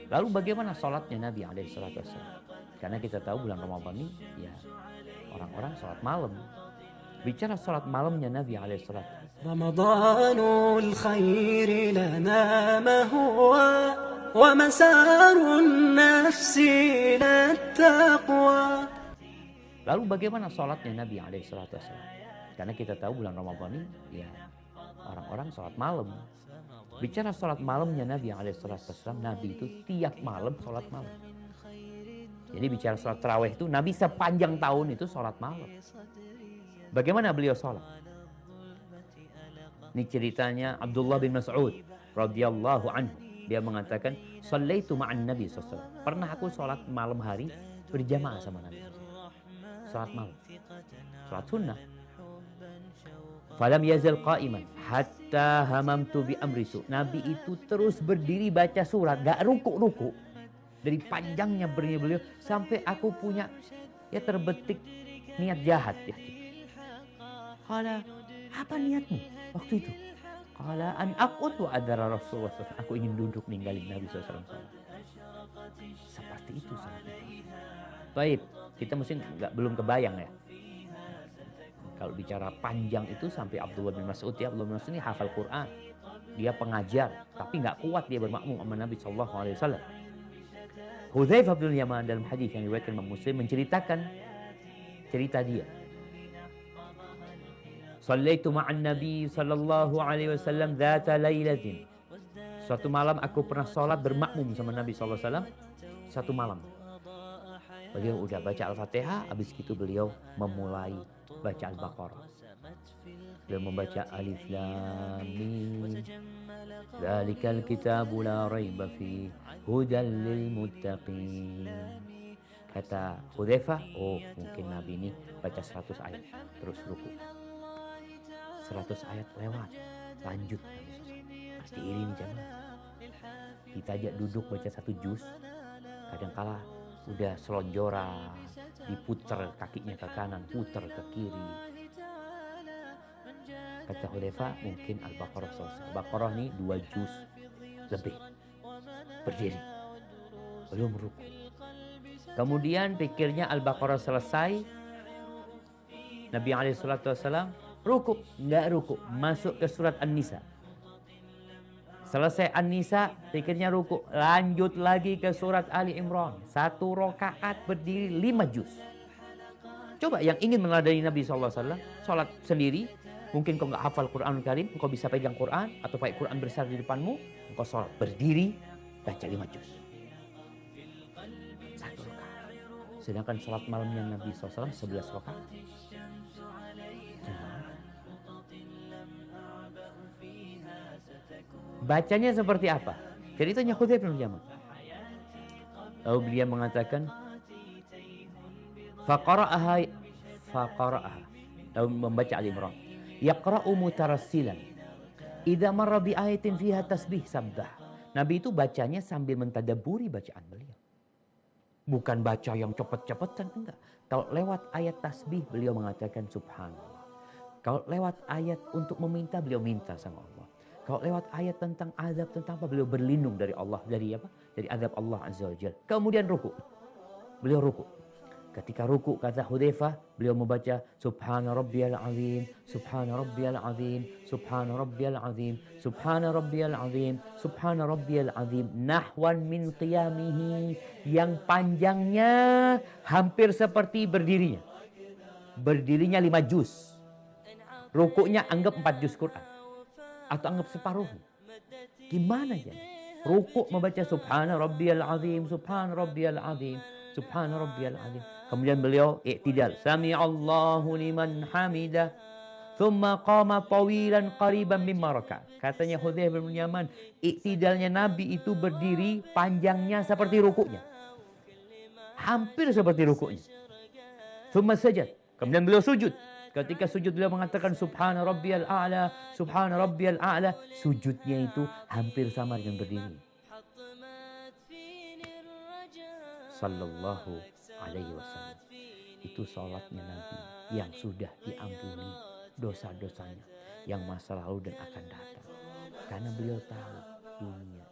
Lalu bagaimana sholatnya Nabi SAW? Karena kita tahu bulan Ramadan ini ya orang-orang sholat malam. Bicara sholat malamnya Nabi SAW. رمضان الخير لنا ما هو ومسار النفس إلى التقوى. Lalu bagaimana sholatnya Nabi SAW? Karena kita tahu bulan Ramadan ini ya orang-orang sholat malam. Bicara sholat malamnya Nabi SAW, Nabi itu tiap malam sholat malam. Jadi bicara sholat tarawih itu Nabi sepanjang tahun itu sholat malam. Bagaimana beliau sholat? Ini ceritanya Abdullah bin Mas'ud radhiyallahu anhu. Dia mengatakan, "Shallaitu ma'an Nabi SAW." Pernah aku sholat malam hari berjamaah sama Nabi. Sholat malam, sholat sunnah. Falam yazal qa'iman hatta hamamtu bi amrisu. Nabi itu terus berdiri baca surat, gak ruku-ruku. Dari panjangnya beliau sampai aku punya ya terbetik niat jahat ya. Qala, apa niatmu waktu itu? Qala an aqut wa adara Rasulullah SAW. Aku ingin duduk ninggalin Nabi SAW. Seperti itu sahabat. Baik, kita mesti belum kebayang ya. Kalau bicara panjang itu sampai Abdullah bin Mas'ud ya. Abdullah bin Mas'ud ini hafal Quran. Dia pengajar, tapi nggak kuat dia bermakmum sama Nabi SAW. Hudzaifah bin Yaman dalam hadis yang diriwayatkan Imam Muslim menceritakan cerita dia. Shallaitu ma'an Nabi sallallahu alaihi wasallam dzata lailatin. Suatu malam aku pernah sholat bermakmum sama Nabi sallallahu alaihi wasallam. Satu malam. Beliau udah baca Al-Fatihah, habis itu beliau memulai baca Al-Baqarah. Beliau membaca Alif Lam Mim. Dzalikal kitabu la raiba fi hudal lil muttaqin. Kata Hudzaifah, oh mungkin Nabi ini baca 100 ayat terus ruku. 100 ayat lewat, lanjut. Berdiri nih jamaah. Kita aja duduk baca 1 juz, kadangkala udah selonjoran, diputer kakinya ke kanan, puter ke kiri. Kata Hudzaifah, mungkin Al-Baqarah selesai. Al-Baqarah nih 2 juz lebih. Berdiri, belum ruku. Kemudian pikirnya Al-Baqarah selesai, Nabi SAW ruku, enggak ruku, masuk ke surat An-Nisa. Selesai An-Nisa, pikirnya ruku, lanjut lagi ke surat Ali Imran. 1 rakaat berdiri 5 juz. Coba yang ingin meneladani Nabi SAW, sholat sendiri, mungkin kau nggak hafal Quran Karim, kau bisa pegang Quran atau pakai Quran besar di depanmu, kau sholat berdiri, baca 5 juz. 1 rakaat. Sedangkan sholat malamnya Nabi SAW 11 rakaat. Bacanya seperti apa? Ceritanya Hudzaifah bin Yaman. Lalu beliau mengatakan, faqara'aha. Lalu membaca Ali Imran. Yaqra'u mutarassilan. Idza marra bi ayatin fiha tasbih sabbah. Nabi itu bacanya sambil mentadabburi bacaan beliau. Bukan baca yang cepet-cepetan, enggak. Kalau lewat ayat tasbih beliau mengatakan subhanallah. Kalau lewat ayat untuk meminta beliau minta sama Allah. Kalau lewat ayat tentang azab, tentang apa, beliau berlindung dari Allah, dari apa? Dari azab Allah Azza wa Jalla. Kemudian ruku. Beliau ruku. Ketika ruku kata Hudzaifah, beliau membaca Subhana rabbiyal azim, Subhana rabbiyal azim, Subhana rabbiyal azim, Subhana rabbiyal azim, Subhana rabbiyal azim, nahwan min qiyamihi, yang panjangnya hampir seperti berdirinya. Berdirinya 5 juz. Rukunya anggap 4 juz Quran. Atau anggap separuh. Gimana ya? Ruku membaca Subhana rabbiyal azim, Subhana rabbiyal azim, Subhana rabbiyal azim. Kemudian beliau i'tidal. Sami'allahu liman hamidah. Thumma qama tawilan qariban mimma raka'. Katanya Hudzaifah bin Yaman, i'tidalnya Nabi itu berdiri panjangnya seperti rukunya. Hampir seperti rukunya. Thumma sajad. Kemudian beliau sujud. Ketika sujud beliau mengatakan Subhana rabbiyal a'la, Subhana rabbiyal a'la. Sujudnya itu hampir sama dengan berdiri. Sallallahu alaihi wasallam. Itu salatnya Nabi yang sudah diampuni dosa-dosanya, yang masa lalu dan akan datang. Karena beliau tahu dunia